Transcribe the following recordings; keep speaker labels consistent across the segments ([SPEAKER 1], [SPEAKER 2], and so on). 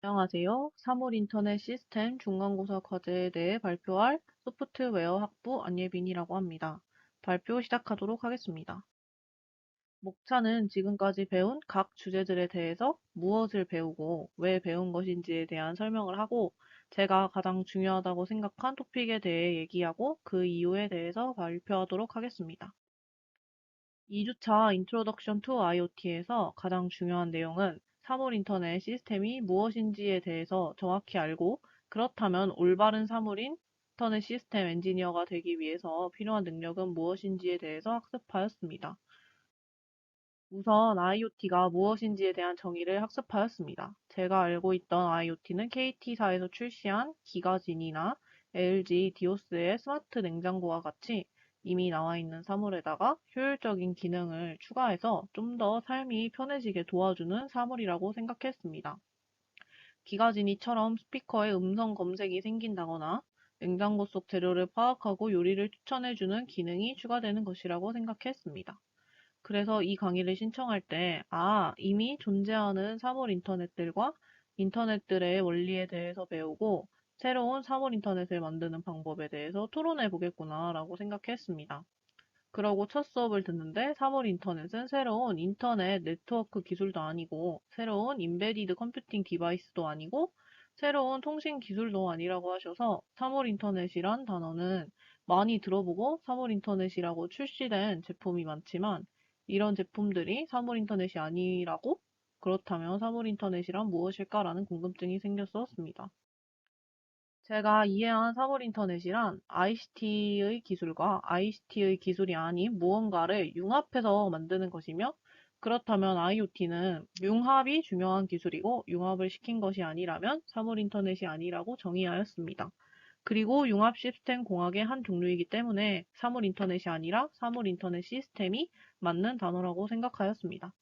[SPEAKER 1] 안녕하세요. 3월 인터넷 시스템 중간고사 과제에 대해 발표할 소프트웨어 학부 안예빈이라고 합니다. 발표 시작하도록 하겠습니다. 목차는 지금까지 배운 각 주제들에 대해서 무엇을 배우고 왜 배운 것인지에 대한 설명을 하고 제가 가장 중요하다고 생각한 토픽에 대해 얘기하고 그 이유에 대해서 발표하도록 하겠습니다. 2주차 Introduction to IoT에서 가장 중요한 내용은 사물 인터넷 시스템이 무엇인지에 대해서 정확히 알고 그렇다면 올바른 사물 인터넷 시스템 엔지니어가 되기 위해서 필요한 능력은 무엇인지에 대해서 학습하였습니다. 우선 IoT가 무엇인지에 대한 정의를 학습하였습니다. 제가 알고 있던 IoT는 KT사에서 출시한 기가진이나 LG 디오스의 스마트 냉장고와 같이 이미 나와 있는 사물에다가 효율적인 기능을 추가해서 좀 더 삶이 편해지게 도와주는 사물이라고 생각했습니다. 기가진이처럼 스피커에 음성 검색이 생긴다거나 냉장고 속 재료를 파악하고 요리를 추천해주는 기능이 추가되는 것이라고 생각했습니다. 그래서 이 강의를 신청할 때, 이미 존재하는 사물 인터넷들과 인터넷들의 원리에 대해서 배우고 새로운 사물 인터넷을 만드는 방법에 대해서 토론해 보겠구나라고 생각했습니다. 그러고 첫 수업을 듣는데 사물 인터넷은 새로운 인터넷 네트워크 기술도 아니고 새로운 인베디드 컴퓨팅 디바이스도 아니고 새로운 통신 기술도 아니라고 하셔서 사물 인터넷이란 단어는 많이 들어보고 사물 인터넷이라고 출시된 제품이 많지만 이런 제품들이 사물 인터넷이 아니라고? 그렇다면 사물 인터넷이란 무엇일까라는 궁금증이 생겼었습니다. 제가 이해한 사물 인터넷이란 ICT의 기술과 ICT의 기술이 아닌 무언가를 융합해서 만드는 것이며, 그렇다면 IoT는 융합이 중요한 기술이고 융합을 시킨 것이 아니라면 사물 인터넷이 아니라고 정의하였습니다. 그리고 융합 시스템 공학의 한 종류이기 때문에 사물 인터넷이 아니라 사물 인터넷 시스템이 맞는 단어라고 생각하였습니다.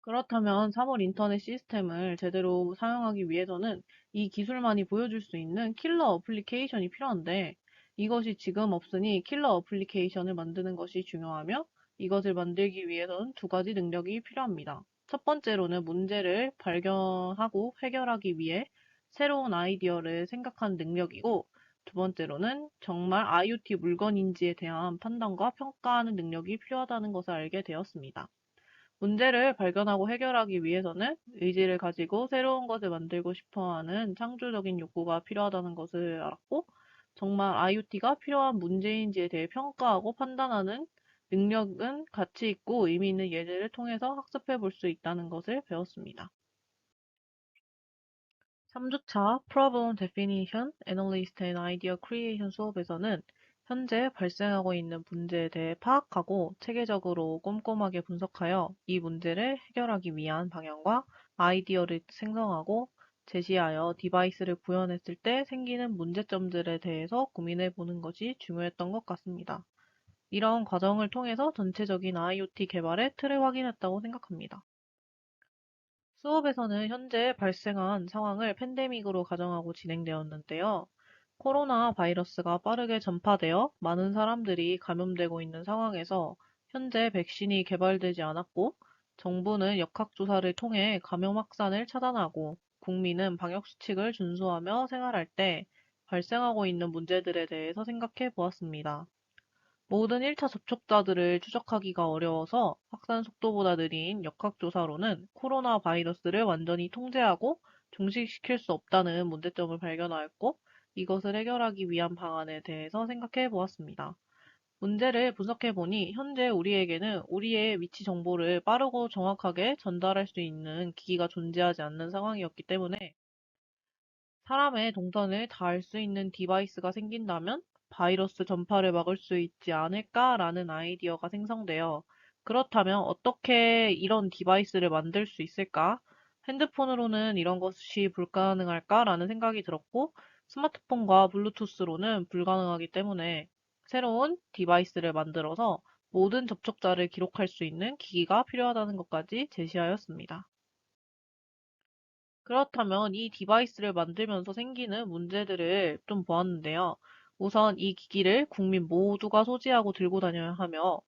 [SPEAKER 1] 그렇다면 3월 인터넷 시스템을 제대로 사용하기 위해서는 이 기술만이 보여줄 수 있는 킬러 어플리케이션이 필요한데 이것이 지금 없으니 킬러 어플리케이션을 만드는 것이 중요하며 이것을 만들기 위해서는 두 가지 능력이 필요합니다. 첫 번째로는 문제를 발견하고 해결하기 위해 새로운 아이디어를 생각하는 능력이고 두 번째로는 정말 IoT 물건인지에 대한 판단과 평가하는 능력이 필요하다는 것을 알게 되었습니다. 문제를 발견하고 해결하기 위해서는 의지를 가지고 새로운 것을 만들고 싶어 하는 창조적인 욕구가 필요하다는 것을 알았고, 정말 IoT가 필요한 문제인지에 대해 평가하고 판단하는 능력은 가치 있고 의미 있는 예제를 통해서 학습해 볼 수 있다는 것을 배웠습니다. 3주차 Problem Definition, Analysis and Idea Creation 수업에서는 현재 발생하고 있는 문제에 대해 파악하고 체계적으로 꼼꼼하게 분석하여 이 문제를 해결하기 위한 방향과 아이디어를 생성하고 제시하여 디바이스를 구현했을 때 생기는 문제점들에 대해서 고민해 보는 것이 중요했던 것 같습니다. 이런 과정을 통해서 전체적인 IoT 개발의 틀을 확인했다고 생각합니다. 수업에서는 현재 발생한 상황을 팬데믹으로 가정하고 진행되었는데요. 코로나 바이러스가 빠르게 전파되어 많은 사람들이 감염되고 있는 상황에서 현재 백신이 개발되지 않았고 정부는 역학조사를 통해 감염 확산을 차단하고 국민은 방역수칙을 준수하며 생활할 때 발생하고 있는 문제들에 대해서 생각해 보았습니다. 모든 1차 접촉자들을 추적하기가 어려워서 확산 속도보다 느린 역학조사로는 코로나 바이러스를 완전히 통제하고 종식시킬 수 없다는 문제점을 발견하였고, 이것을 해결하기 위한 방안에 대해서 생각해 보았습니다. 문제를 분석해 보니 현재 우리에게는 우리의 위치 정보를 빠르고 정확하게 전달할 수 있는 기기가 존재하지 않는 상황이었기 때문에 사람의 동선을 다 알 수 있는 디바이스가 생긴다면 바이러스 전파를 막을 수 있지 않을까라는 아이디어가 생성되어 그렇다면 어떻게 이런 디바이스를 만들 수 있을까? 핸드폰으로는 이런 것이 불가능할까라는 생각이 들었고 스마트폰과 블루투스로는 불가능하기 때문에 새로운 디바이스를 만들어서 모든 접촉자를 기록할 수 있는 기기가 필요하다는 것까지 제시하였습니다. 그렇다면 이 디바이스를 만들면서 생기는 문제들을 좀 보았는데요. 우선 이 기기를 국민 모두가 소지하고 들고 다녀야 하며,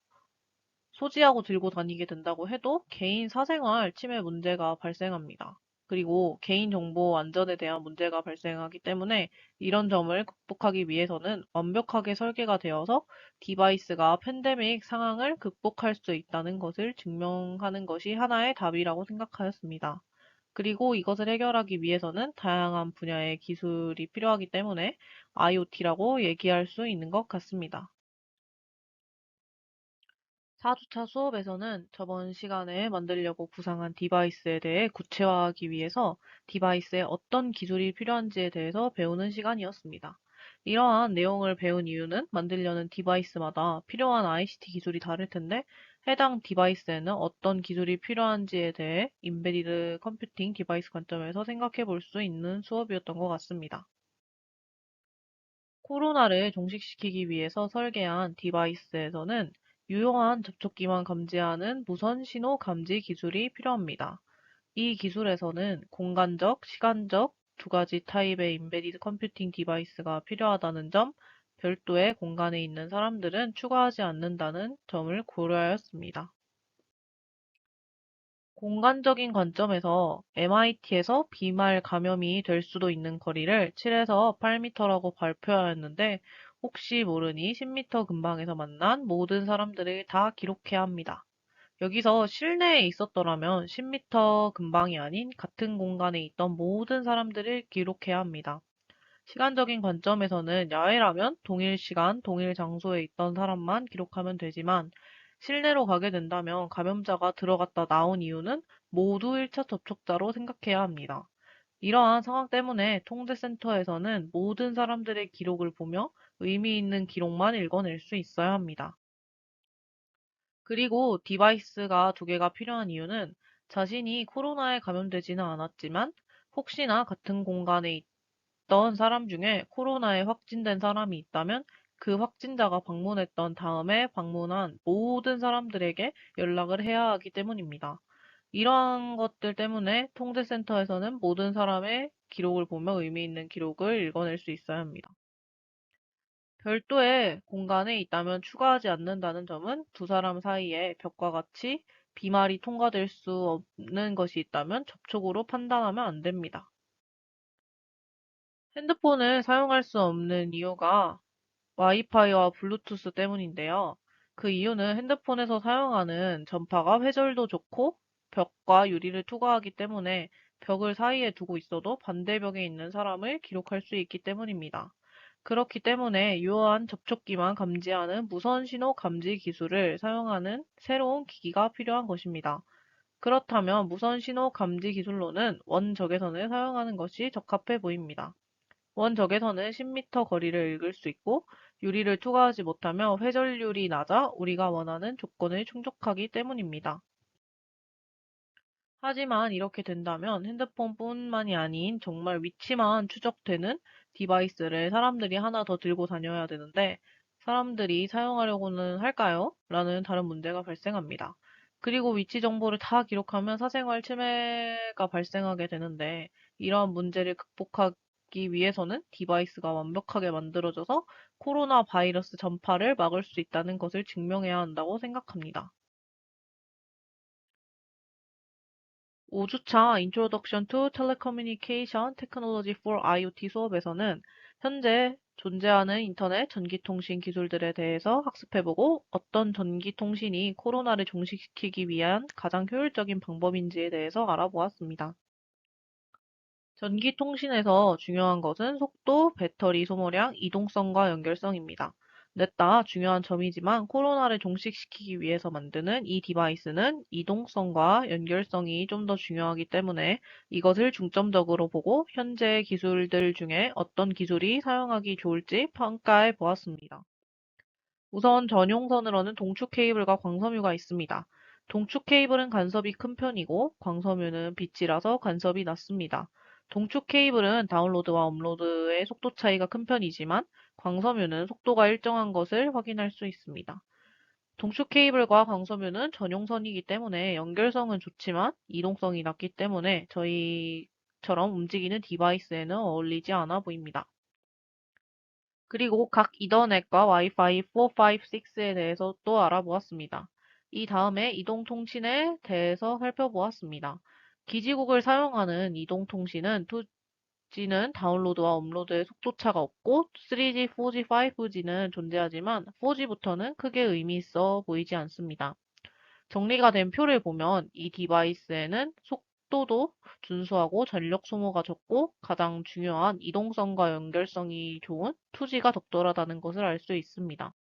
[SPEAKER 1] 소지하고 들고 다니게 된다고 해도 개인 사생활 침해 문제가 발생합니다. 그리고 개인정보 안전에 대한 문제가 발생하기 때문에 이런 점을 극복하기 위해서는 완벽하게 설계가 되어서 디바이스가 팬데믹 상황을 극복할 수 있다는 것을 증명하는 것이 하나의 답이라고 생각하였습니다. 그리고 이것을 해결하기 위해서는 다양한 분야의 기술이 필요하기 때문에 IoT라고 얘기할 수 있는 것 같습니다. 4주차 수업에서는 저번 시간에 만들려고 구상한 디바이스에 대해 구체화하기 위해서 디바이스에 어떤 기술이 필요한지에 대해서 배우는 시간이었습니다. 이러한 내용을 배운 이유는 만들려는 디바이스마다 필요한 ICT 기술이 다를 텐데 해당 디바이스에는 어떤 기술이 필요한지에 대해 인베디드 컴퓨팅 디바이스 관점에서 생각해 볼 수 있는 수업이었던 것 같습니다. 코로나를 종식시키기 위해서 설계한 디바이스에서는 유효한 접촉기만 감지하는 무선 신호 감지 기술이 필요합니다. 이 기술에서는 공간적, 시간적 두 가지 타입의 인베디드 컴퓨팅 디바이스가 필요하다는 점, 별도의 공간에 있는 사람들은 추가하지 않는다는 점을 고려하였습니다. 공간적인 관점에서 MIT에서 비말 감염이 될 수도 있는 거리를 7에서 8m라고 발표하였는데 혹시 모르니 10m 근방에서 만난 모든 사람들을 다 기록해야 합니다. 여기서 실내에 있었더라면 10m 근방이 아닌 같은 공간에 있던 모든 사람들을 기록해야 합니다. 시간적인 관점에서는 야외라면 동일 시간, 동일 장소에 있던 사람만 기록하면 되지만 실내로 가게 된다면 감염자가 들어갔다 나온 이유는 모두 1차 접촉자로 생각해야 합니다. 이러한 상황 때문에 통제센터에서는 모든 사람들의 기록을 보며 의미 있는 기록만 읽어낼 수 있어야 합니다. 그리고 디바이스가 두 개가 필요한 이유는 자신이 코로나에 감염되지는 않았지만 혹시나 같은 공간에 있던 사람 중에 코로나에 확진된 사람이 있다면 그 확진자가 방문했던 다음에 방문한 모든 사람들에게 연락을 해야 하기 때문입니다. 이러한 것들 때문에 통제센터에서는 모든 사람의 기록을 보며 의미 있는 기록을 읽어낼 수 있어야 합니다. 별도의 공간에 있다면 추가하지 않는다는 점은 두 사람 사이에 벽과 같이 비말이 통과될 수 없는 것이 있다면 접촉으로 판단하면 안 됩니다. 핸드폰을 사용할 수 없는 이유가 와이파이와 블루투스 때문인데요. 그 이유는 핸드폰에서 사용하는 전파가 회절도 좋고 벽과 유리를 투과하기 때문에 벽을 사이에 두고 있어도 반대벽에 있는 사람을 기록할 수 있기 때문입니다. 그렇기 때문에 유효한 접촉기만 감지하는 무선 신호 감지 기술을 사용하는 새로운 기기가 필요한 것입니다. 그렇다면 무선 신호 감지 기술로는 원적외선을 사용하는 것이 적합해 보입니다. 원적외선은 10m 거리를 읽을 수 있고 유리를 투과하지 못하며 회전율이 낮아 우리가 원하는 조건을 충족하기 때문입니다. 하지만 이렇게 된다면 핸드폰뿐만이 아닌 정말 위치만 추적되는 디바이스를 사람들이 하나 더 들고 다녀야 되는데 사람들이 사용하려고는 할까요? 라는 다른 문제가 발생합니다. 그리고 위치 정보를 다 기록하면 사생활 침해가 발생하게 되는데 이러한 문제를 극복하기 위해서는 디바이스가 완벽하게 만들어져서 코로나 바이러스 전파를 막을 수 있다는 것을 증명해야 한다고 생각합니다. 5주차 Introduction to Telecommunication Technology for IoT 수업에서는 현재 존재하는 인터넷 전기통신 기술들에 대해서 학습해보고 어떤 전기통신이 코로나를 종식시키기 위한 가장 효율적인 방법인지에 대해서 알아보았습니다. 전기통신에서 중요한 것은 속도, 배터리 소모량, 이동성과 연결성입니다. 넷 다 중요한 점이지만 코로나를 종식시키기 위해서 만드는 이 디바이스는 이동성과 연결성이 좀 더 중요하기 때문에 이것을 중점적으로 보고 현재 기술들 중에 어떤 기술이 사용하기 좋을지 평가해 보았습니다. 우선 전용선으로는 동축 케이블과 광섬유가 있습니다. 동축 케이블은 간섭이 큰 편이고 광섬유는 빛이라서 간섭이 낮습니다. 동축 케이블은 다운로드와 업로드의 속도 차이가 큰 편이지만 광섬유는 속도가 일정한 것을 확인할 수 있습니다. 동축 케이블과 광섬유는 전용선이기 때문에 연결성은 좋지만 이동성이 낮기 때문에 저희처럼 움직이는 디바이스에는 어울리지 않아 보입니다. 그리고 각 이더넷과 와이파이 4, 5, 6에 대해서 또 알아보았습니다. 이 다음에 이동 통신에 대해서 살펴보았습니다. 기지국을 사용하는 이동통신은 2G는 다운로드와 업로드의 속도차가 없고 3G, 4G, 5G는 존재하지만 4G부터는 크게 의미 있어 보이지 않습니다. 정리가 된 표를 보면 이 디바이스에는 속도도 준수하고 전력 소모가 적고 가장 중요한 이동성과 연결성이 좋은 2G가 적절하다는 것을 알 수 있습니다.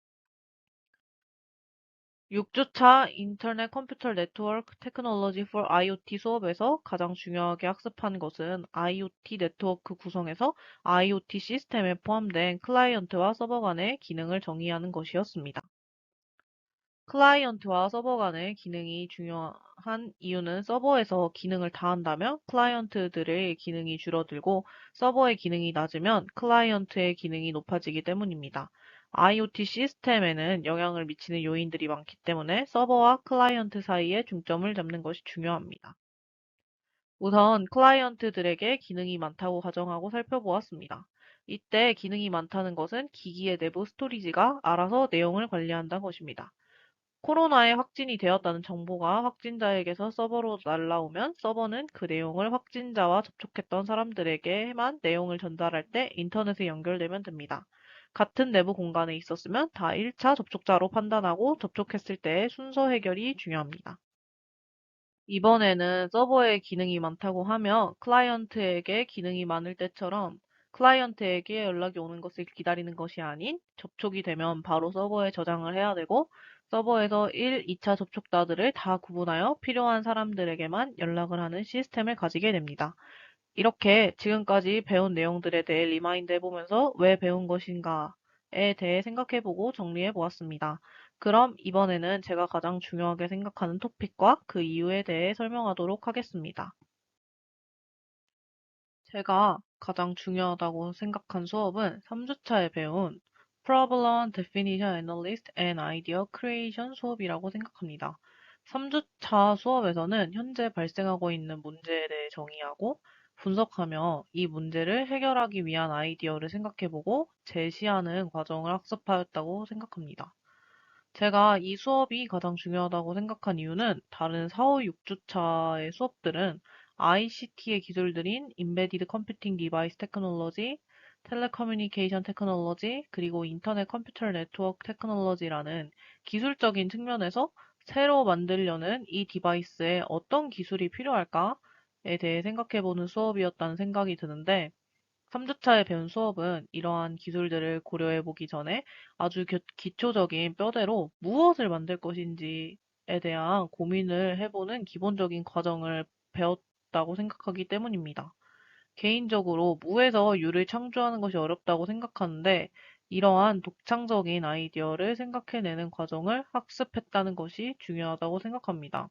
[SPEAKER 1] 6주차 인터넷 컴퓨터 네트워크 테크놀로지 for IoT 수업에서 가장 중요하게 학습한 것은 IoT 네트워크 구성에서 IoT 시스템에 포함된 클라이언트와 서버 간의 기능을 정의하는 것이었습니다. 클라이언트와 서버 간의 기능이 중요한 이유는 서버에서 기능을 다 한다면 클라이언트들의 기능이 줄어들고 서버의 기능이 낮으면 클라이언트의 기능이 높아지기 때문입니다. IoT 시스템에는 영향을 미치는 요인들이 많기 때문에 서버와 클라이언트 사이에 중점을 잡는 것이 중요합니다. 우선 클라이언트들에게 기능이 많다고 가정하고 살펴보았습니다. 이때 기능이 많다는 것은 기기의 내부 스토리지가 알아서 내용을 관리한다는 것입니다. 코로나에 확진이 되었다는 정보가 확진자에게서 서버로 날라오면 서버는 그 내용을 확진자와 접촉했던 사람들에게만 내용을 전달할 때 인터넷에 연결되면 됩니다. 같은 내부 공간에 있었으면 다 1차 접촉자로 판단하고 접촉했을 때의 순서 해결이 중요합니다. 이번에는 서버에 기능이 많다고 하며 클라이언트에게 기능이 많을 때처럼 클라이언트에게 연락이 오는 것을 기다리는 것이 아닌 접촉이 되면 바로 서버에 저장을 해야 되고 서버에서 1, 2차 접촉자들을 다 구분하여 필요한 사람들에게만 연락을 하는 시스템을 가지게 됩니다. 이렇게 지금까지 배운 내용들에 대해 리마인드 해보면서 왜 배운 것인가에 대해 생각해보고 정리해보았습니다. 그럼 이번에는 제가 가장 중요하게 생각하는 토픽과 그 이유에 대해 설명하도록 하겠습니다. 제가 가장 중요하다고 생각한 수업은 3주차에 배운 Problem Definition Analyst and Idea Creation 수업이라고 생각합니다. 3주차 수업에서는 현재 발생하고 있는 문제에 대해 정의하고 분석하며 이 문제를 해결하기 위한 아이디어를 생각해보고 제시하는 과정을 학습하였다고 생각합니다. 제가 이 수업이 가장 중요하다고 생각한 이유는 다른 4, 5, 6주차의 수업들은 ICT의 기술들인 Embedded Computing Device Technology, Telecommunication Technology, 그리고 인터넷 컴퓨터 네트워크 테크놀로지라는 기술적인 측면에서 새로 만들려는 이 디바이스에 어떤 기술이 필요할까에 대해 생각해보는 수업이었다는 생각이 드는데 3주차에 배운 수업은 이러한 기술들을 고려해 보기 전에 아주 기초적인 뼈대로 무엇을 만들 것인지에 대한 고민을 해보는 기본적인 과정을 배웠다고 생각하기 때문입니다. 개인적으로 무에서 유를 창조하는 것이 어렵다고 생각하는데 이러한 독창적인 아이디어를 생각해내는 과정을 학습했다는 것이 중요하다고 생각합니다.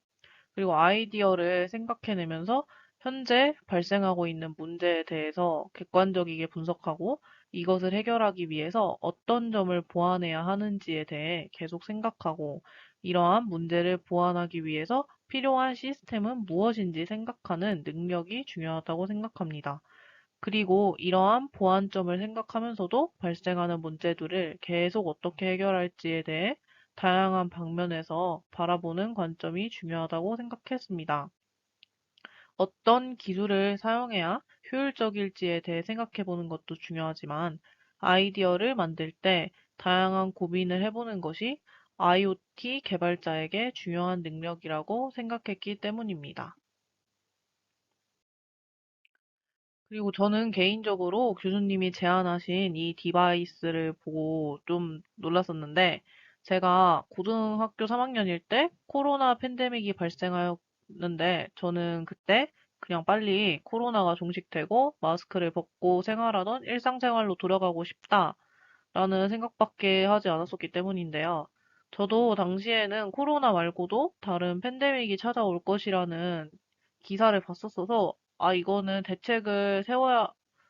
[SPEAKER 1] 그리고 아이디어를 생각해내면서 현재 발생하고 있는 문제에 대해서 객관적이게 분석하고 이것을 해결하기 위해서 어떤 점을 보완해야 하는지에 대해 계속 생각하고 이러한 문제를 보완하기 위해서 필요한 시스템은 무엇인지 생각하는 능력이 중요하다고 생각합니다. 그리고 이러한 보완점을 생각하면서도 발생하는 문제들을 계속 어떻게 해결할지에 대해 다양한 방면에서 바라보는 관점이 중요하다고 생각했습니다. 어떤 기술을 사용해야 효율적일지에 대해 생각해 보는 것도 중요하지만 아이디어를 만들 때 다양한 고민을 해보는 것이 IoT 개발자에게 중요한 능력이라고 생각했기 때문입니다. 그리고 저는 개인적으로 교수님이 제안하신 이 디바이스를 보고 좀 놀랐었는데, 제가 고등학교 3학년일 때 코로나 팬데믹이 발생하였는데, 저는 그때 그냥 빨리 코로나가 종식되고 마스크를 벗고 생활하던 일상생활로 돌아가고 싶다라는 생각밖에 하지 않았었기 때문인데요. 저도 당시에는 코로나 말고도 다른 팬데믹이 찾아올 것이라는 기사를 봤었어서 이거는 대책을 세워야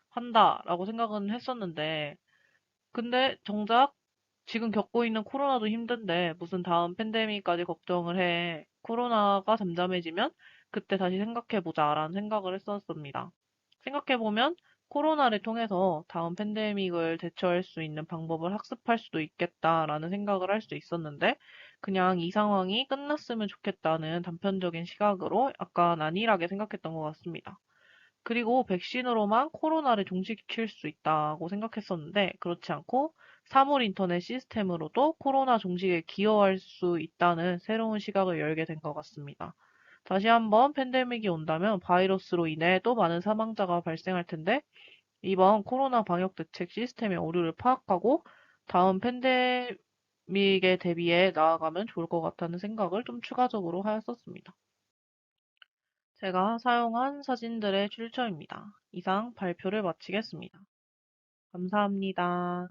[SPEAKER 1] 한다라고 생각은 했었는데, 근데 정작 지금 겪고 있는 코로나도 힘든데 무슨 다음 팬데믹까지 걱정을 해. 코로나가 잠잠해지면 그때 다시 생각해보자라는 생각을 했었습니다. 생각해보면 코로나를 통해서 다음 팬데믹을 대처할 수 있는 방법을 학습할 수도 있겠다라는 생각을 할 수 있었는데, 그냥 이 상황이 끝났으면 좋겠다는 단편적인 시각으로 약간 안일하게 생각했던 것 같습니다. 그리고 백신으로만 코로나를 종식시킬 수 있다고 생각했었는데 그렇지 않고 사물 인터넷 시스템으로도 코로나 종식에 기여할 수 있다는 새로운 시각을 열게 된 것 같습니다. 다시 한번 팬데믹이 온다면 바이러스로 인해 또 많은 사망자가 발생할 텐데 이번 코로나 방역 대책 시스템의 오류를 파악하고 다음 팬데믹에 대비해 나아가면 좋을 것 같다는 생각을 좀 추가적으로 하였었습니다. 제가 사용한 사진들의 출처입니다. 이상 발표를 마치겠습니다. 감사합니다.